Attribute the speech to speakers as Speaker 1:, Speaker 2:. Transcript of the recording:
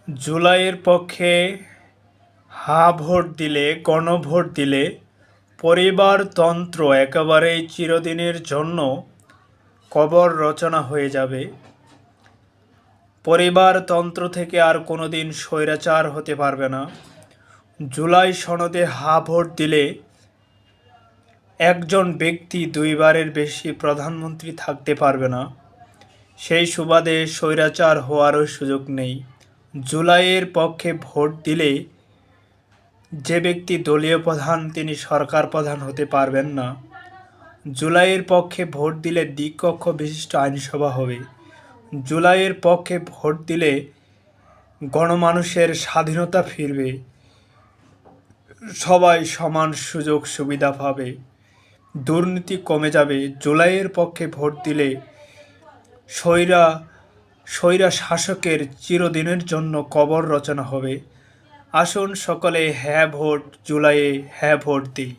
Speaker 1: জুলাইয়ের পক্ষে ভোট দিলে, গণভোট দিলে পরিবারতন্ত্র একেবারেই চিরদিনের জন্য কবর রচনা হয়ে যাবে। পরিবারতন্ত্র থেকে আর কোনোদিন স্বৈরাচার হতে পারবে না। জুলাই সনদে ভোট দিলে একজন ব্যক্তি দুইবারের বেশি প্রধানমন্ত্রী থাকতে পারবে না। সেই সুবাদে স্বৈরাচার হওয়ারও সুযোগ নেই। জুলাইয়ের পক্ষে ভোট দিলে যে ব্যক্তি দলীয় প্রধান তিনি সরকার প্রধান হতে পারবেন না। জুলাইয়ের পক্ষে ভোট দিলে দ্বিকক্ষ বিশিষ্ট আইনসভা হবে। জুলাইয়ের পক্ষে ভোট দিলে গণমানুষের স্বাধীনতা ফিরবে, সবাই সমান সুযোগ সুবিধা পাবে, দুর্নীতি কমে যাবে। জুলাইয়ের পক্ষে ভোট দিলে স্বৈরা শাসকের চিরদিনের জন্য কবর রচনা হবে। আসুন সকলে হ্যাঁ ভোট জুলাইয়ে, হ্যাঁ ভোট দিই।